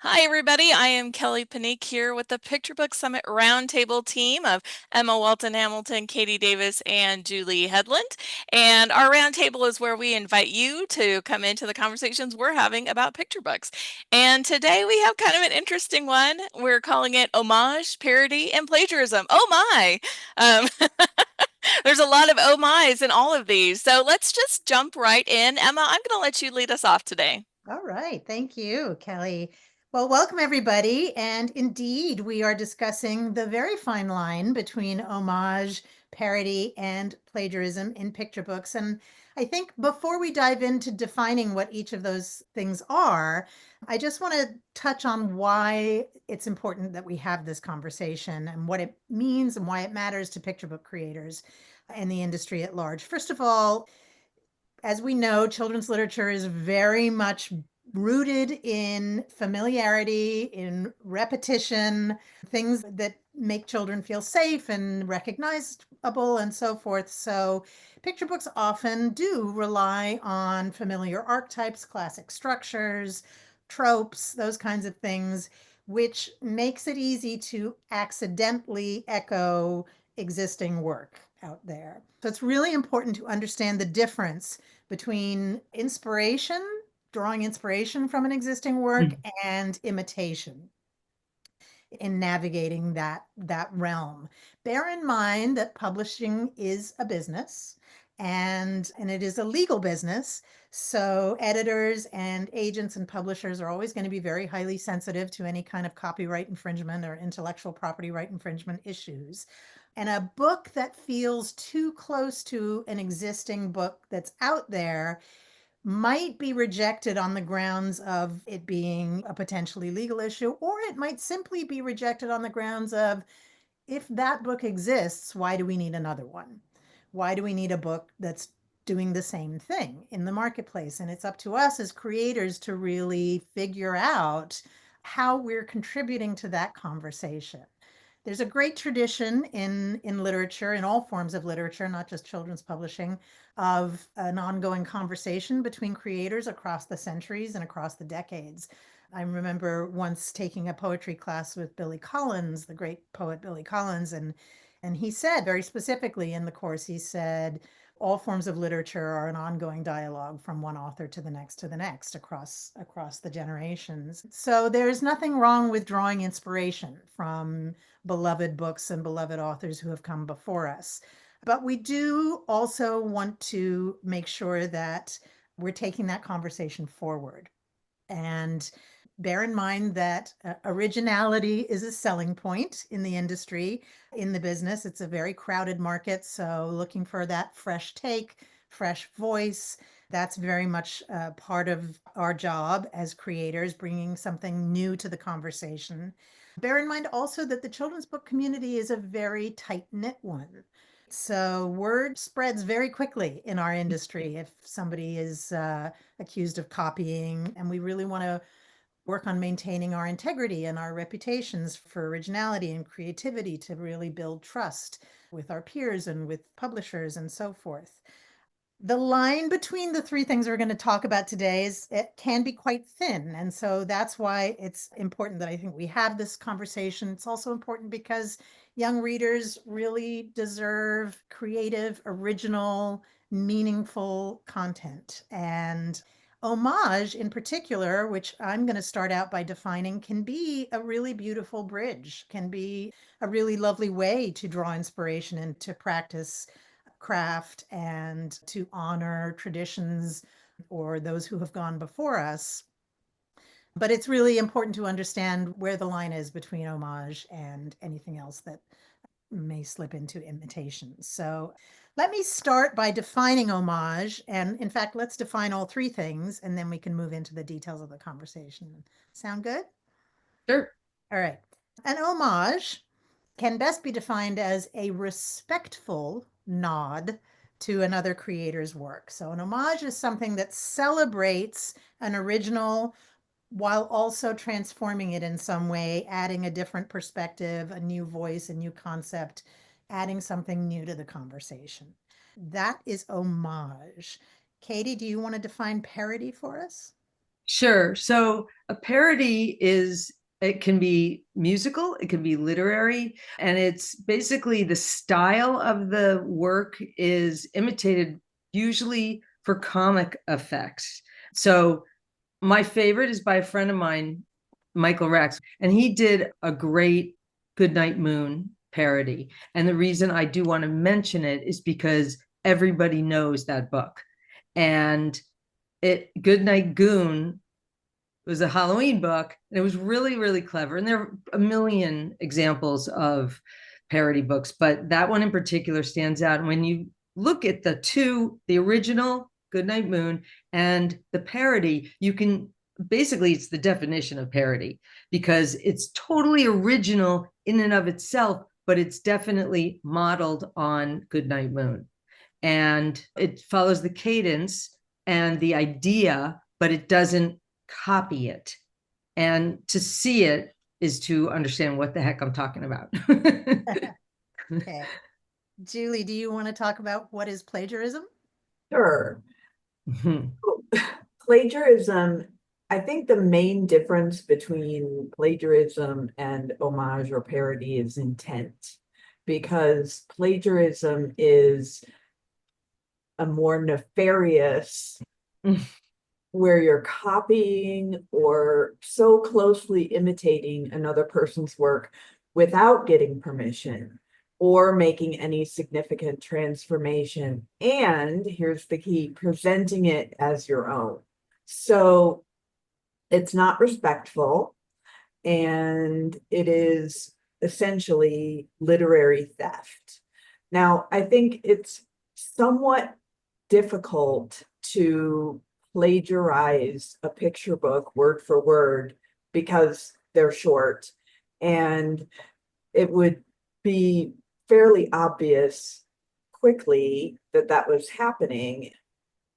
Hi, everybody. I am Kelli Panique here with the Picture Book Summit Roundtable team of Emma Walton Hamilton, Katie Davis, and Julie Headland. And our roundtable is where we invite you to come into the conversations we're having about picture books. And today we have kind of an interesting one. We're calling it Homage, Parody, and Plagiarism. Oh my! Um, there's a lot of oh my's in all of these. So let's just jump right in. Emma, I'm going to let you lead us off today. All right. Thank you, Kelly. Well, welcome everybody. And indeed, we are discussing the very fine line between homage, parody, and plagiarism in picture books. And I think before we dive into defining what each of those things are, I just want to touch on why it's important that we have this conversation and what it means and why it matters to picture book creators and the industry at large. First of all, as we know, children's literature is very much rooted in familiarity, in repetition, things that make children feel safe and recognizable and so forth. So picture books often do rely on familiar archetypes, classic structures, tropes, those kinds of things, which makes it easy to accidentally echo existing work out there. So it's really important to understand the difference between inspiration, drawing inspiration from an existing work, and imitation in navigating that realm. Bear in mind that publishing is a business and it is a legal business. So editors and agents and publishers are always going to be very highly sensitive to any kind of copyright infringement or intellectual property right infringement issues. And a book that feels too close to an existing book that's out there might be rejected on the grounds of it being a potentially legal issue, or it might simply be rejected on the grounds of, if that book exists, why do we need another one? Why do we need a book that's doing the same thing in the marketplace? And it's up to us as creators to really figure out how we're contributing to that conversation. There's a great tradition in literature, in all forms of literature, not just children's publishing, of an ongoing conversation between creators across the centuries and across the decades. I remember once taking a poetry class with Billy Collins, the great poet Billy Collins, and he said very specifically in the course, he said, all forms of literature are an ongoing dialogue from one author to the next across the generations. So there's nothing wrong with drawing inspiration from beloved books and beloved authors who have come before us. But we do also want to make sure that we're taking that conversation forward. And bear in mind that originality is a selling point in the industry, in the business. It's a very crowded market. So looking for that fresh take, fresh voice, that's very much part of our job as creators, bringing something new to the conversation. Bear in mind also that the children's book community is a very tight knit one. So word spreads very quickly in our industry if somebody is accused of copying, and we really want to work on maintaining our integrity and our reputations for originality and creativity to really build trust with our peers and with publishers and so forth. The line between the three things we're going to talk about today is it can be quite thin. And so that's why it's important that I think we have this conversation. It's also important because young readers really deserve creative, original, meaningful content. And homage in particular, which I'm going to start out by defining, can be a really beautiful bridge, can be a really lovely way to draw inspiration and to practice craft and to honor traditions or those who have gone before us. But it's really important to understand where the line is between homage and anything else that may slip into imitation. So let me start by defining homage. And in fact, let's define all three things and then we can move into the details of the conversation. Sound good? Sure. All right. An homage can best be defined as a respectful nod to another creator's work. So, an homage is something that celebrates an original while also transforming it in some way, adding a different perspective, a new voice, a new concept, adding something new to the conversation. That is homage. Katie, do you want to define parody for us? Sure. So a parody it can be musical, it can be literary, and it's basically the style of the work is imitated usually for comic effects. So my favorite is by a friend of mine, Michael Rex, and he did a great Goodnight Moon parody. And the reason I do want to mention it is because everybody knows that book. And Goodnight Goon was a Halloween book, and it was really, really clever. And there are a million examples of parody books, but that one in particular stands out. And when you look at the original Goodnight Moon and the parody, you can basically, it's the definition of parody because it's totally original in and of itself, but it's definitely modeled on Goodnight Moon. And it follows the cadence and the idea, but it doesn't copy it. And to see it is to understand what the heck I'm talking about. Okay. Julie, do you want to talk about what is plagiarism? Sure. Plagiarism, I think the main difference between plagiarism and homage or parody is intent, because plagiarism is a more nefarious where you're copying or so closely imitating another person's work without getting permission or making any significant transformation. And here's the key, presenting it as your own. So it's not respectful, and it is essentially literary theft. Now, I think it's somewhat difficult to plagiarize a picture book word for word because they're short, and it would be fairly obvious quickly that that was happening.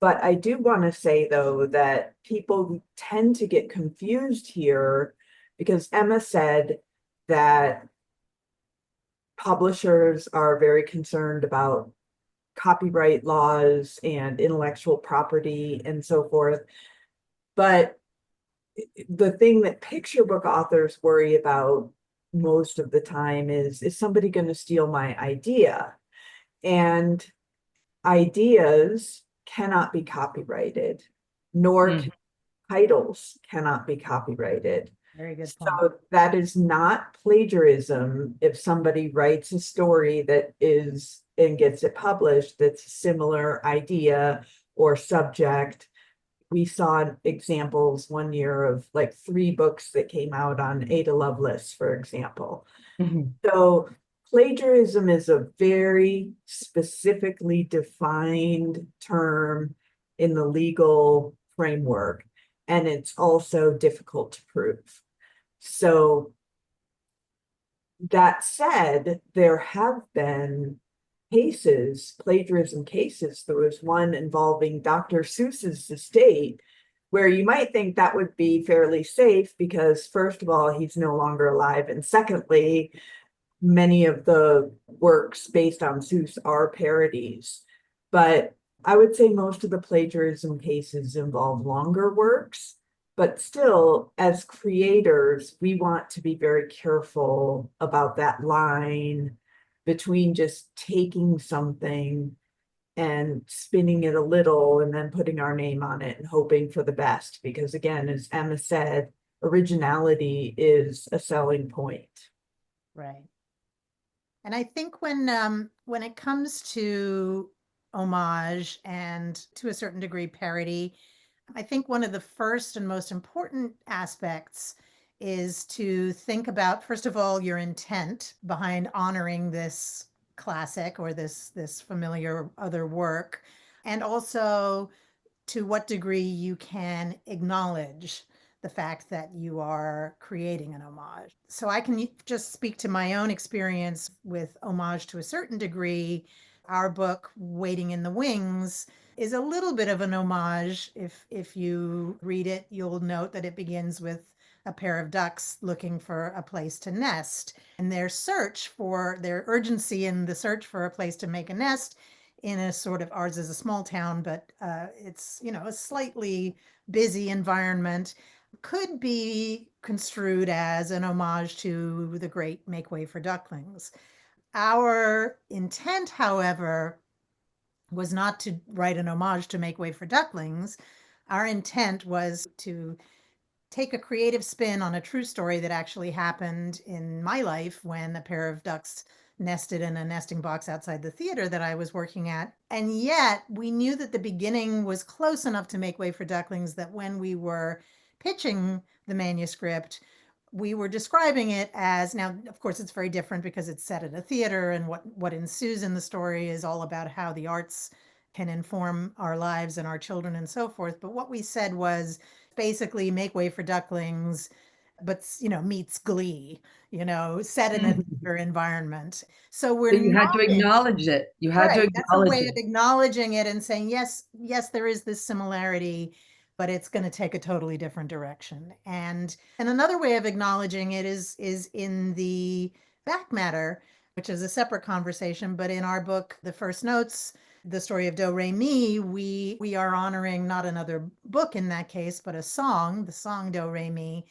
But I do want to say, though, that people tend to get confused here because Emma said that publishers are very concerned about copyright laws and intellectual property and so forth. But the thing that picture book authors worry about most of the time is somebody going to steal my idea? And ideas cannot be copyrighted, nor can titles cannot be copyrighted. Very good point. So that is not plagiarism if somebody writes a story that is and gets it published that's a similar idea or subject. We saw examples one year of like 3 books that came out on Ada Lovelace, for example. So plagiarism is a very specifically defined term in the legal framework, and it's also difficult to prove. So that said, there have been cases, plagiarism cases. There was one involving Dr. Seuss's estate, where you might think that would be fairly safe because, first of all, he's no longer alive. And secondly, many of the works based on Seuss are parodies. But I would say most of the plagiarism cases involve longer works. But still, as creators, we want to be very careful about that line between just taking something and spinning it a little and then putting our name on it and hoping for the best. Because again, as Emma said, originality is a selling point. Right. And I think when it comes to homage and to a certain degree parody, I think one of the first and most important aspects is to think about, first of all, your intent behind honoring this classic or this familiar other work, and also to what degree you can acknowledge the fact that you are creating an homage. So I can just speak to my own experience with homage to a certain degree. Our book, Waiting in the Wings, is a little bit of an homage. If you read it, you'll note that it begins with a pair of ducks looking for a place to nest. And their urgency in the search for a place to make a nest in a sort of, ours is a small town, but it's, you know, a slightly busy environment, could be construed as an homage to the great Make Way for Ducklings. Our intent, however, was not to write an homage to Make Way for Ducklings. Our intent was to take a creative spin on a true story that actually happened in my life when a pair of ducks nested in a nesting box outside the theater that I was working at. And yet we knew that the beginning was close enough to Make Way for Ducklings that when we were pitching the manuscript, we were describing it as, now, of course, it's very different because it's set at a theater, and what ensues in the story is all about how the arts can inform our lives and our children and so forth. But what we said was basically Make Way for Ducklings, but, you know, meets Glee, you know, set in a theater environment. So we're But you had to nodding. acknowledge it. You had to Right. That's a acknowledge way it. of acknowledging it and saying, yes, yes, there is this similarity, but it's going to take a totally different direction. And another way of acknowledging it is in the back matter, which is a separate conversation. But in our book, The First Notes, the story of Do Re Mi, we are honoring not another book in that case, but a song, the song Do Re Mi.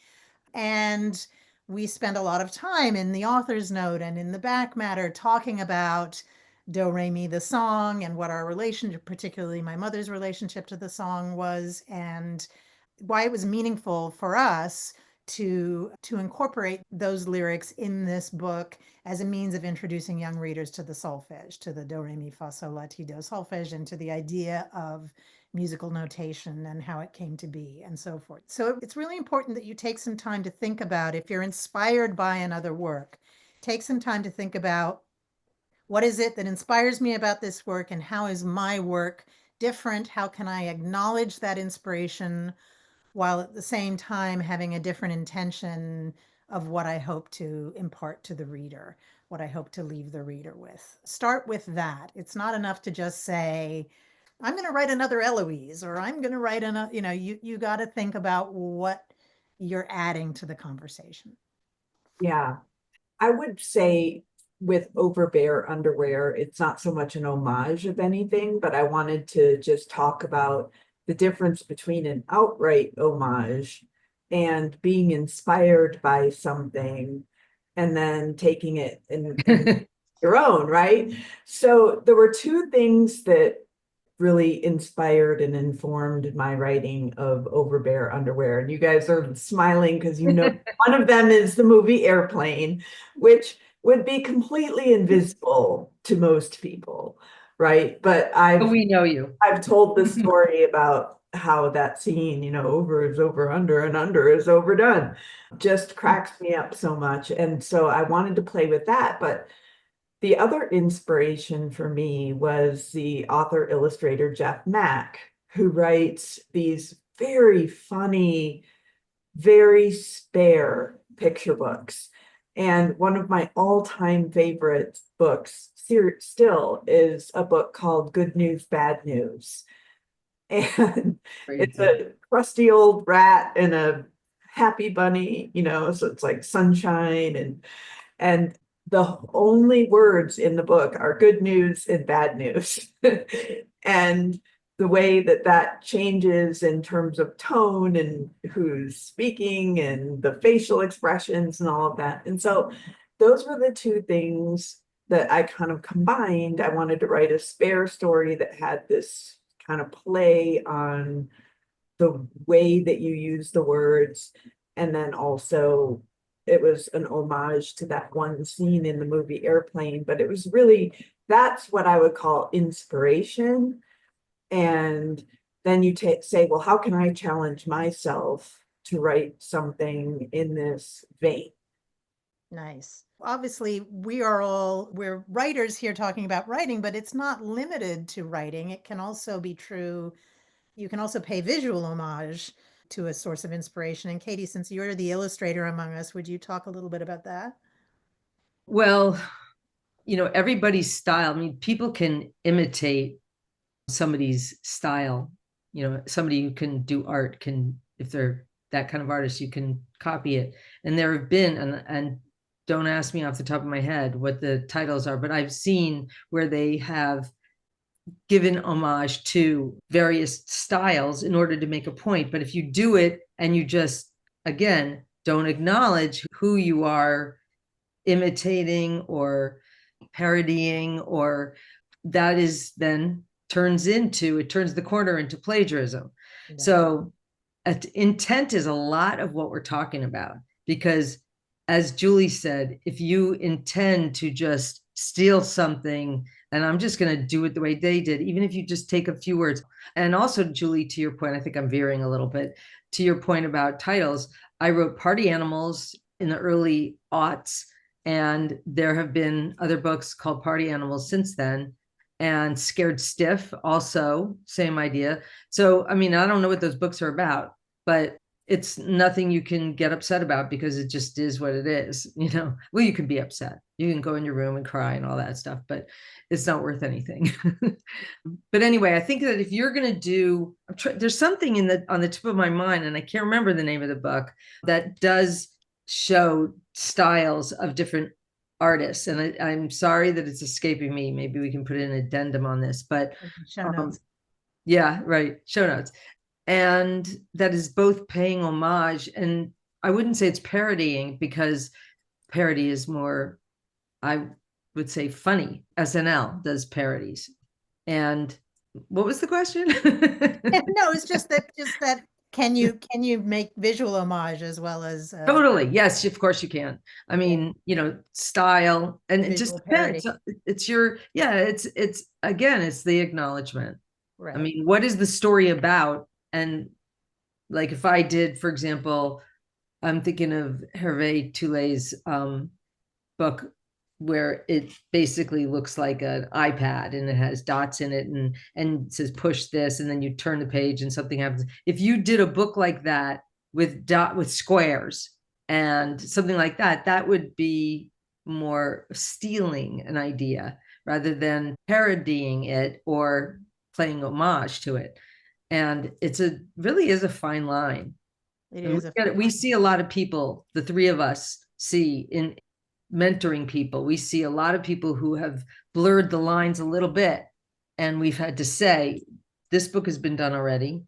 And we spend a lot of time in the author's note and in the back matter talking about Do Re Mi, the song, and what our relationship, particularly my mother's relationship to the song, was, and why it was meaningful for us to incorporate those lyrics in this book as a means of introducing young readers to the solfege, to the Do Re Mi Fa Sol La Ti Do solfege, and to the idea of musical notation and how it came to be and so forth. So it's really important that you take some time to think about, if you're inspired by another work, take some time to think about, what is it that inspires me about this work, and how is my work different? How can I acknowledge that inspiration while at the same time having a different intention of what I hope to impart to the reader, what I hope to leave the reader with? Start with that. It's not enough to just say, I'm going to write another Eloise, or I'm going to write another, you know, you got to think about what you're adding to the conversation. Yeah, I would say with Overbear Underwear, it's not so much an homage of anything, but I wanted to just talk about the difference between an outright homage and being inspired by something and then taking it in your own, right? So there were two things that really inspired and informed my writing of Overbear Underwear. And you guys are smiling because you know one of them is the movie Airplane, which would be completely invisible to most people, right? But We know you. I've told the story about how that scene, you know, over is over under and under is overdone, just cracks me up so much. And so I wanted to play with that, but the other inspiration for me was the author illustrator Jeff Mack, who writes these very funny, very spare picture books. And one of my all-time favorite books still is a book called Good News, Bad News. And it's a crusty old rat and a happy bunny, you know, so it's like sunshine, and the only words in the book are good news and bad news. And the way that that changes in terms of tone and who's speaking and the facial expressions and all of that. And so those were the two things that I kind of combined. I wanted to write a spare story that had this kind of play on the way that you use the words, and then also it was an homage to that one scene in the movie Airplane, but it was really, that's what I would call inspiration. And then you say, well, how can I challenge myself to write something in this vein? Nice. Obviously, we're writers here talking about writing, but it's not limited to writing. It can also be true. You can also pay visual homage to a source of inspiration. And Katie, since you're the illustrator among us, would you talk a little bit about that? Well, you know, everybody's style. I mean, people can imitate somebody's style. You know, somebody who can do art can, if they're that kind of artist, you can copy it. And there have been, and don't ask me off the top of my head what the titles are, but I've seen where they have given homage to various styles in order to make a point. But if you do it and you just, again, don't acknowledge who you are imitating or parodying, or that is then turns the corner into plagiarism. Yeah. So intent is a lot of what we're talking about, because as Julie said, if you intend to just steal something and I'm just going to do it the way they did, even if you just take a few words. And also, Julie, to your point, I think I'm veering a little bit, to your point about titles, I wrote Party Animals in the early aughts, and there have been other books called Party Animals since then. And Scared Stiff, also, same idea. So, I mean, I don't know what those books are about, but it's nothing you can get upset about, because it just is what it is, you know. Well, you can be upset. You can go in your room and cry and all that stuff, but it's not worth anything. But anyway, I think that if you're going to do, there's something on the tip of my mind, and I can't remember the name of the book, that does show styles of different artists. And I'm sorry that it's escaping me. Maybe we can put an addendum on this, but Show notes. yeah, right. Show notes. And that is both paying homage, and I wouldn't say it's parodying, because parody is more, I would say, funny. SNL does parodies. And what was the question? No, it's just that can you make visual homage as well as Totally. Yes, of course you can. I mean, you know, style, and it just visual parody. depends. It's your, yeah, it's again, it's the acknowledgement. Right. I mean, what is the story about? And like, if I did, for example, I'm thinking of Hervé Toulet's book, where it basically looks like an iPad and it has dots in it, and it says push this, and then you turn the page and something happens. If you did a book like that with squares and something like that, that would be more stealing an idea rather than parodying it or playing homage to it. And it's really is a fine line. It And is we see a lot of people, the three of us see in mentoring people, we see a lot of people who have blurred the lines a little bit, and we've had to say, this book has been done already,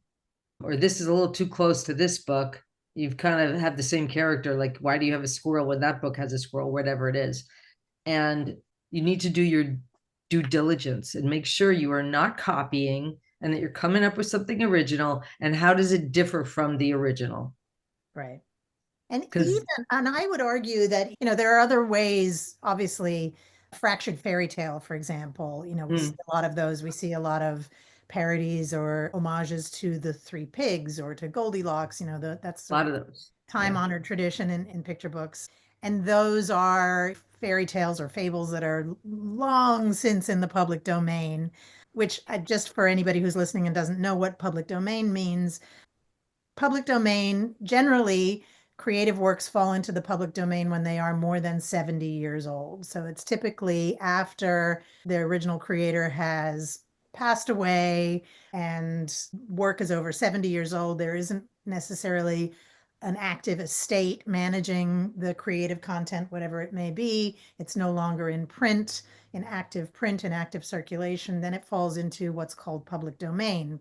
or this is a little too close to this book. You've kind of have the same character, like, why do you have a squirrel when that book has a squirrel, whatever it is. And you need to do your due diligence and make sure you are not copying, and that you're coming up with something original. And how does it differ from the original? right. And I would argue that, you know, there are other ways, obviously, Fractured Fairy Tale, for example, you know, we see a lot of those. We see a lot of parodies or homages to the Three Pigs or to Goldilocks, you know, that's a lot of those time-honored tradition in picture books. And those are fairy tales or fables that are long since in the public domain, which just for anybody who's listening and doesn't know what public domain means, public domain, generally, creative works fall into the public domain when they are more than 70 years old. So it's typically after the original creator has passed away and work is over 70 years old. There isn't necessarily an active estate managing the creative content, whatever it may be. It's no longer in print, in active circulation. Then it falls into what's called public domain.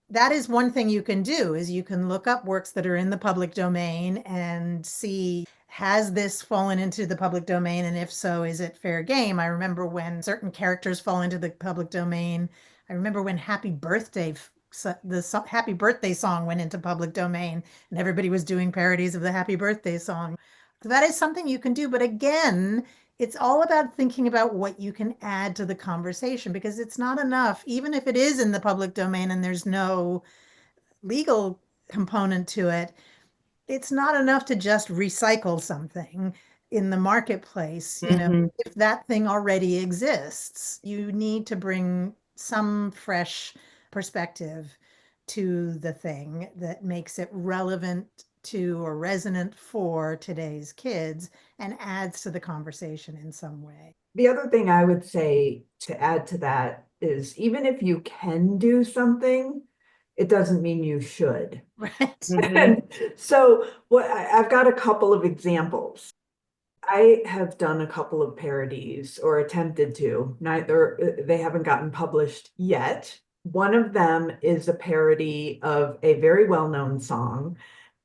That is one thing you can do, is you can look up works that are in the public domain and see, has this fallen into the public domain? And if so, is it fair game? I remember when certain characters fall into the public domain. I remember when the Happy Birthday song went into public domain and everybody was doing parodies of the Happy Birthday song. So that is something you can do. But again, it's all about thinking about what you can add to the conversation, because it's not enough, even if it is in the public domain and there's no legal component to it, it's not enough to just recycle something in the marketplace. You know, if that thing already exists, you need to bring some fresh perspective to the thing that makes it relevant to or resonant for today's kids and adds to the conversation in some way. The other thing I would say to add to that is, even if you can do something, it doesn't mean you should. Right. And so I've got a couple of examples. I have done a couple of parodies or attempted to. Neither they haven't gotten published yet. One of them is a parody of a very well-known song,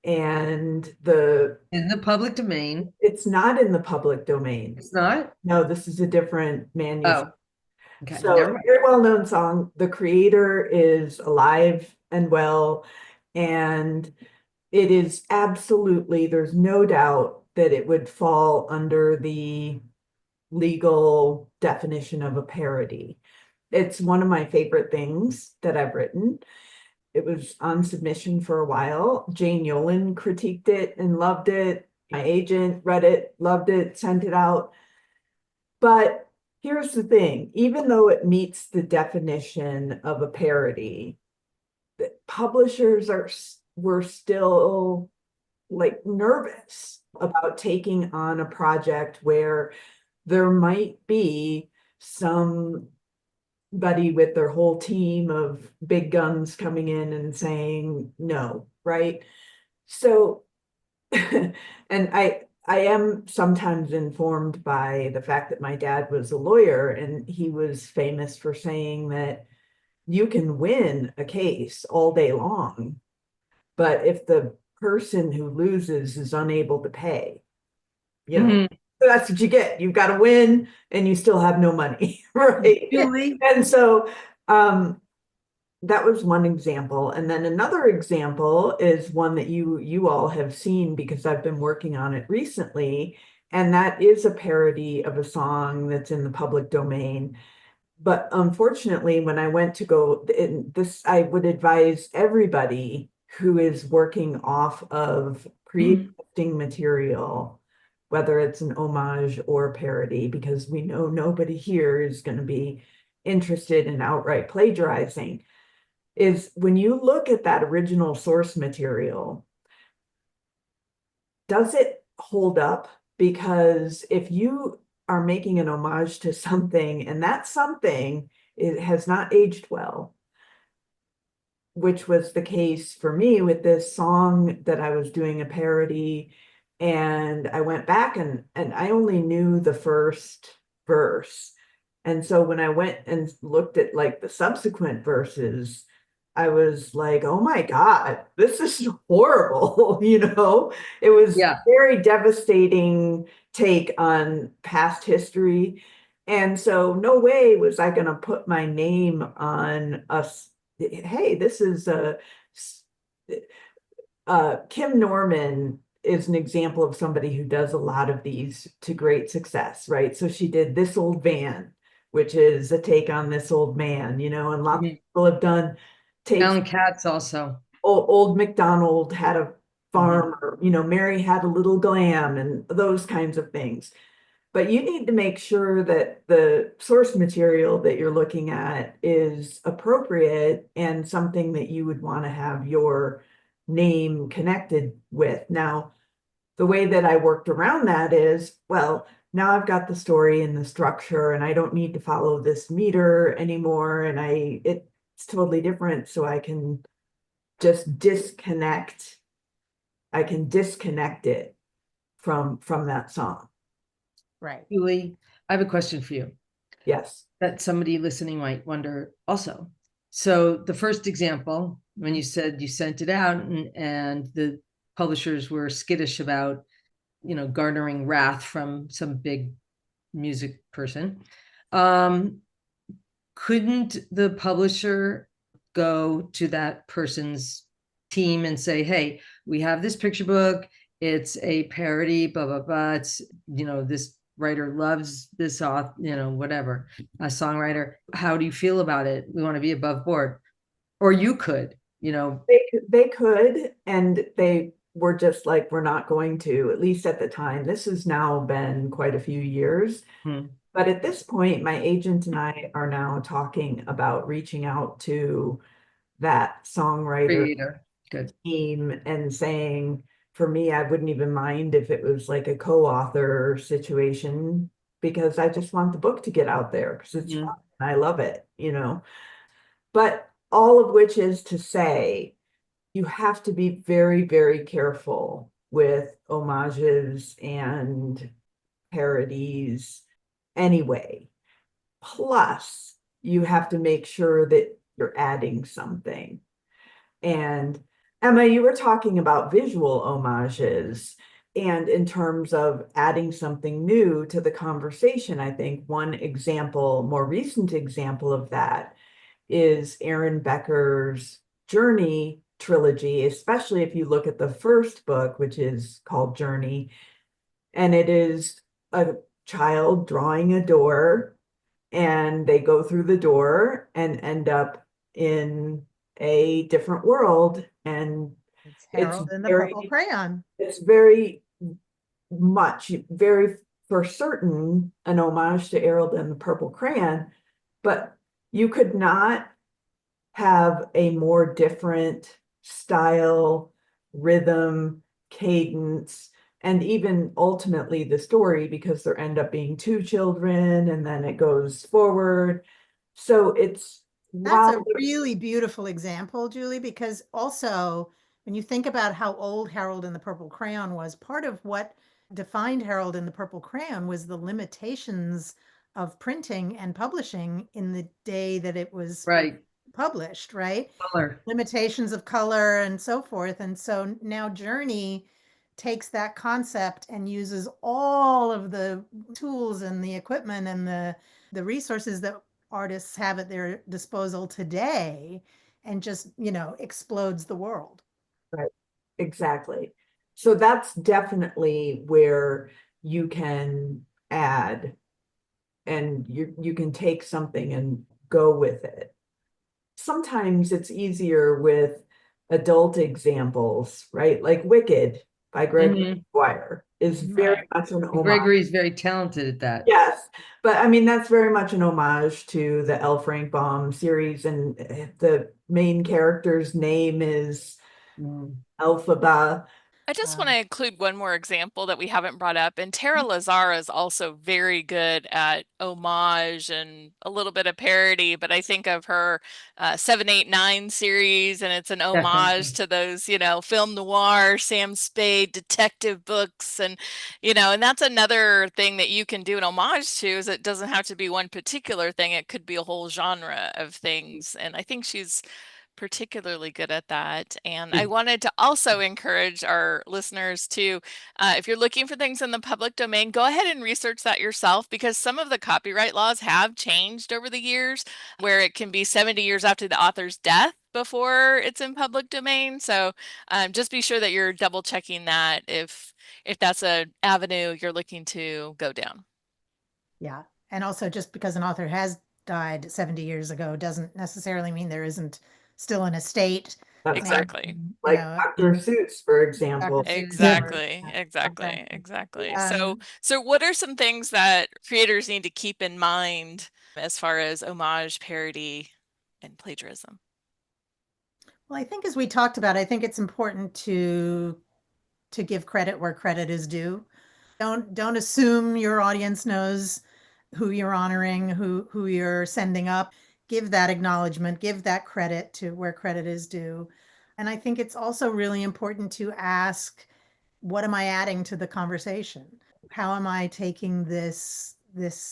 and In the public domain. it's not in the public domain. It's not? No, this is a different manuscript. Oh, okay. So, Never mind. very well-known song. The creator is alive and well, and it is absolutely, there's no doubt that it would fall under the legal definition of a parody. It's one of my favorite things that I've written. It was on submission for a while. Jane Yolen critiqued it and loved it. My agent read it, loved it, sent it out. But here's the thing, even though it meets the definition of a parody, the publishers were still like nervous about taking on a project where there might be somebody with their whole team of big guns coming in and saying no, right? So, and I am sometimes informed by the fact that my dad was a lawyer, and he was famous for saying that you can win a case all day long, but if the person who loses is unable to pay, so that's what you get. You've got to win and you still have no money, right? Julie? And so that was one example. And then another example is one that you all have seen because I've been working on it recently. And that is a parody of a song that's in the public domain. But unfortunately, when I went to go in this, I would advise everybody who is working off of pre-existing material, whether it's an homage or parody, because we know nobody here is going to be interested in outright plagiarizing, is when you look at that original source material, does it hold up? Because if you are making an homage to something and that something it has not aged well, which was the case for me with this song that I was doing a parody, and I went back and I only knew the first verse. And so when I went and looked at like the subsequent verses, I was like, oh my God, this is horrible. It was very devastating take on past history. And so no way was I going to put my name on us. Hey, this is Kim Norman is an example of somebody who does a lot of these to great success, right? So she did This Old Van, which is a take on This Old Man, and lots of people have done takes. Alan Katz also. Old MacDonald had a farm, or, Mary Had a Little Glam, and those kinds of things. But you need to make sure that the source material that you're looking at is appropriate and something that you would want to have your name connected with. Now, the way that I worked around that is, well, now I've got the story and the structure, and I don't need to follow this meter anymore. And it's totally different. So I can just disconnect. I can disconnect it from that song. Right. Julie, I have a question for you. Yes. That somebody listening might wonder also. So the first example, when you said you sent it out and the publishers were skittish about, garnering wrath from some big music person, couldn't the publisher go to that person's team and say, hey, we have this picture book, it's a parody, blah, blah, blah. It's, this writer loves this author, whatever, a songwriter. How do you feel about it? We want to be above board. Or you could, They could, and they were just like, we're not going to, at least at the time. This has now been quite a few years. But at this point, my agent and I are now talking about reaching out to that songwriter team and saying, for me, I wouldn't even mind if it was like a co-author situation, because I just want the book to get out there because it's fun. I love it, But all of which is to say, you have to be very, very careful with homages and parodies anyway. Plus, you have to make sure that you're adding something. And Emma, you were talking about visual homages. And in terms of adding something new to the conversation, I think one example, more recent example of that is Aaron Becker's Journey trilogy, especially if you look at the first book, which is called Journey. And it is a child drawing a door, and they go through the door and end up in a different world. And It's it's Harold and the very, Purple Crayon. it's very much, very for certain, an homage to Harold and the Purple Crayon, but you could not have a more different style, rhythm, cadence, and even ultimately the story, because there end up being two children and then it goes forward. So it's, That's wow. a really beautiful example, Julie, because also when you think about how old Harold and the Purple Crayon was, part of what defined Harold and the Purple Crayon was the limitations of printing and publishing in the day that it was Right. published, right? Color. Limitations of color and so forth. And so now Journey takes that concept and uses all of the tools and the equipment and the resources that artists have at their disposal today and just, explodes the world. Right, exactly. So that's definitely where you can add, and you can take something and go with it. Sometimes it's easier with adult examples, right? Like Wicked by Gregory Maguire is very Right. much an homage. Gregory's very talented at that. Yes, but I mean, that's very much an homage to the L. Frank Baum series, and the main character's name is Elphaba. I just want to include one more example that we haven't brought up, and Tara Lazara is also very good at homage and a little bit of parody, but I think of her 789 series, and it's an homage to those, film noir, Sam Spade detective books, and and that's another thing that you can do an homage to, is it doesn't have to be one particular thing, it could be a whole genre of things, and I think she's particularly good at that. And I wanted to also encourage our listeners to, if you're looking for things in the public domain, go ahead and research that yourself, because some of the copyright laws have changed over the years, where it can be 70 years after the author's death before it's in public domain. So just be sure that you're double checking that if that's an avenue you're looking to go down. Yeah. And also, just because an author has died 70 years ago doesn't necessarily mean there isn't still an estate. Exactly. Like Dr. Seuss, for example. Exactly. So what are some things that creators need to keep in mind as far as homage, parody, and plagiarism? Well, I think as we talked about, I think it's important to give credit where credit is due. Don't assume your audience knows who you're honoring, who you're sending up. Give that acknowledgement, give that credit to where credit is due. And I think it's also really important to ask, what am I adding to the conversation? How am I taking this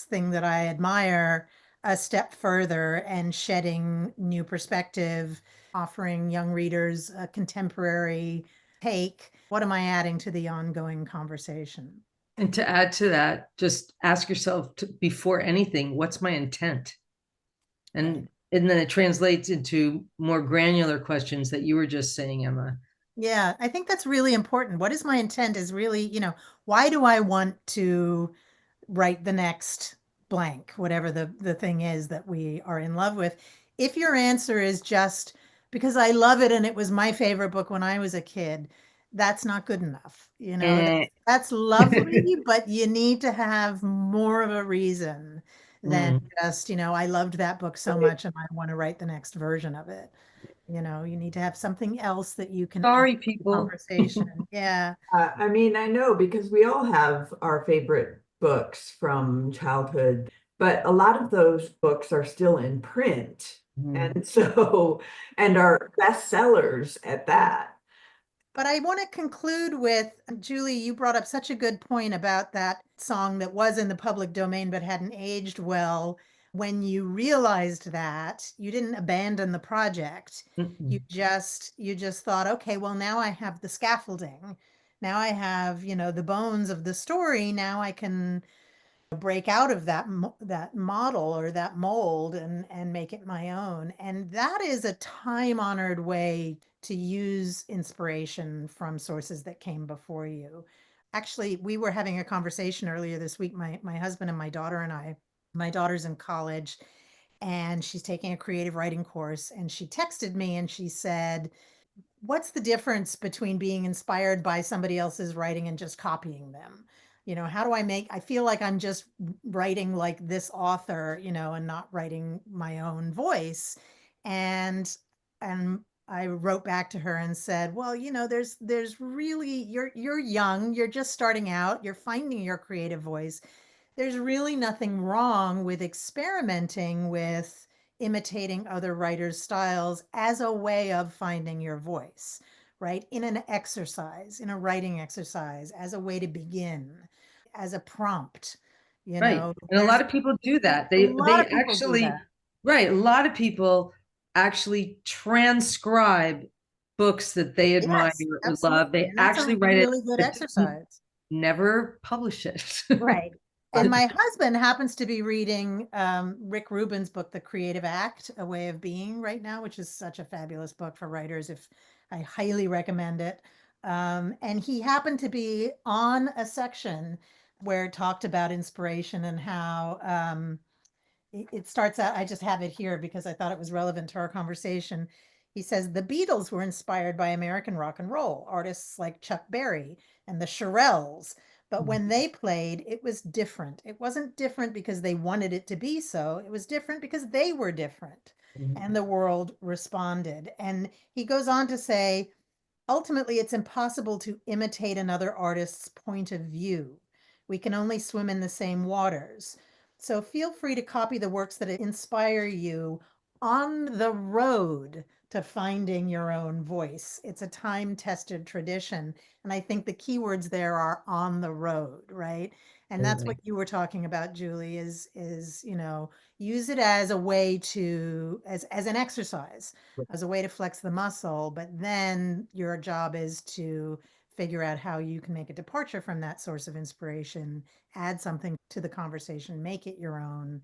thing that I admire a step further and shedding new perspective, offering young readers a contemporary take? What am I adding to the ongoing conversation? And to add to that, just ask yourself before anything, what's my intent? And then it translates into more granular questions that you were just saying, Emma. Yeah, I think that's really important. What is my intent is really, why do I want to write the next blank, whatever the thing is that we are in love with? If your answer is just because I love it and it was my favorite book when I was a kid, that's not good enough. That's lovely, but you need to have more of a reason than just, I loved that book so much and I want to write the next version of it. You need to have something else that you can add Sorry, to the people. conversation. Yeah. I mean, I know, because we all have our favorite books from childhood, but a lot of those books are still in print. And so, and are bestsellers at that. But I want to conclude with, Julie, you brought up such a good point about that song that was in the public domain but hadn't aged well. When you realized that, you didn't abandon the project. You just thought, okay, well, now I have the scaffolding. Now I have, the bones of the story. Now I can break out of that model or that mold and make it my own. And that is a time-honored way to use inspiration from sources that came before you. Actually, we were having a conversation earlier this week, my husband and my daughter and I. My daughter's in college and she's taking a creative writing course, and she texted me and she said, what's the difference between being inspired by somebody else's writing and just copying them? How do I feel like I'm just writing like this author, and not writing my own voice. And I wrote back to her and said, well, there's really, you're young, you're just starting out, you're finding your creative voice. There's really nothing wrong with experimenting with imitating other writers' styles as a way of finding your voice, right? In an exercise, in a writing exercise, as a way to begin, as a prompt. Right. And a There's lot of people do that. a lot They of people do that. actually, right. A lot of people actually transcribe books that they admire Yes, or love. absolutely. They And that's a actually write it, really good but exercise. never publish it. Right. And my husband happens to be reading Rick Rubin's book, The Creative Act, A Way of Being, right now, which is such a fabulous book for writers. If I highly recommend it. And he happened to be on a section where it talked about inspiration and how it starts out, I just have it here because I thought it was relevant to our conversation. He says the Beatles were inspired by American rock and roll artists like Chuck Berry and the Shirelles. But when they played, it was different. It wasn't different because they wanted it to be so. It was different because they were different. And the world responded. And he goes on to say, ultimately, it's impossible to imitate another artist's point of view. We can only swim in the same waters. So feel free to copy the works that inspire you on the road to finding your own voice. It's a time-tested tradition. And I think the keywords there are on the road, right? And that's what you were talking about, Julie, is, use it as a way to, as an exercise, as a way to flex the muscle, but then your job is to figure out how you can make a departure from that source of inspiration, add something to the conversation, make it your own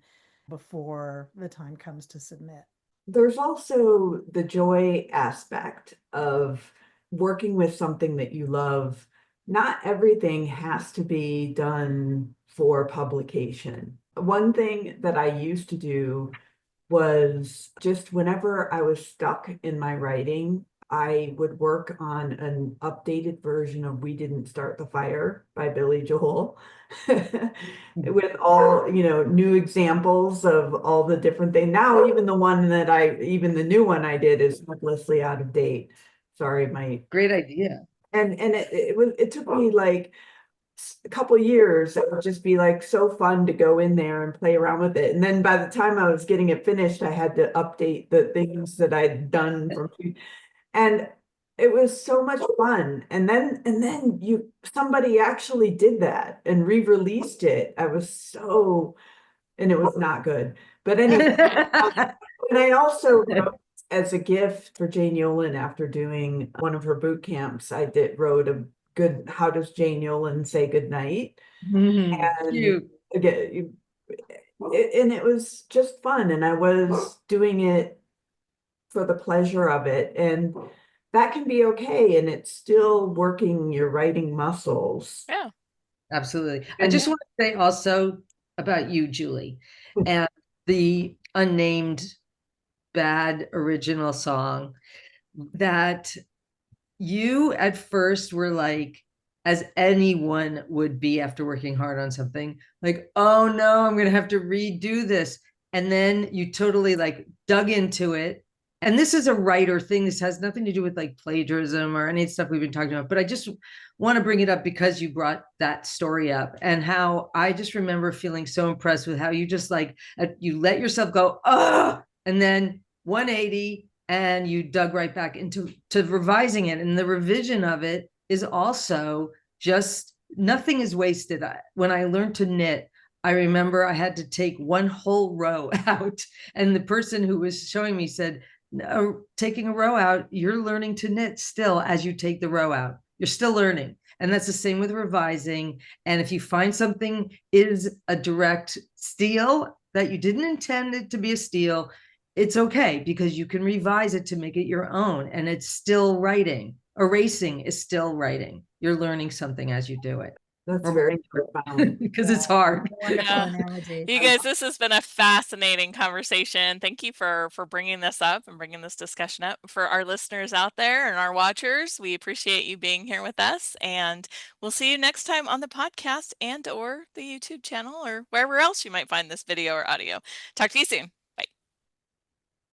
before the time comes to submit. There's also the joy aspect of working with something that you love. Not everything has to be done for publication. One thing that I used to do was just whenever I was stuck in my writing, I would work on an updated version of We Didn't Start the Fire by Billy Joel with all, new examples of all the different things. Now, even the new one I did is hopelessly out of date. Sorry, Great idea. and it took me like a couple years. It would just be like so fun to go in there and play around with it. And then by the time I was getting it finished, I had to update the things that I'd done and it was so much fun. And then somebody actually did that and re-released it. And it was not good. But anyway, and I also wrote as a gift for Jane Yolen after doing one of her boot camps. Wrote a good How Does Jane Yolen Say Goodnight? And Cute. again, and it was just fun. And I was doing it for the pleasure of it. And that can be okay. And it's still working your writing muscles. Yeah. Absolutely. I just want to say also about you, Julie, and the unnamed bad original song that you at first were like, as anyone would be after working hard on something, like, oh no, I'm going to have to redo this. And then you totally like dug into it. And this is a writer thing. This has nothing to do with like plagiarism or any stuff we've been talking about. But I just want to bring it up because you brought that story up and how I just remember feeling so impressed with how you just like, you let yourself go, oh, and then 180 and you dug right back into revising it. And the revision of it is also just, nothing is wasted. When I learned to knit, I remember I had to take one whole row out, and the person who was showing me said, no, taking a row out, you're learning to knit still as you take the row out. You're still learning. And that's the same with revising. And if you find something is a direct steal that you didn't intend it to be a steal, it's okay, because you can revise it to make it your own, and it's still writing. Erasing is still writing. You're learning something as you do it. That's very profound. Because it's hard. Wonderful Yeah. analogy. You guys, this has been a fascinating conversation. Thank you for bringing this up and bringing this discussion up. For our listeners out there and our watchers, we appreciate you being here with us, and we'll see you next time on the podcast and or the YouTube channel or wherever else you might find this video or audio. Talk to you soon.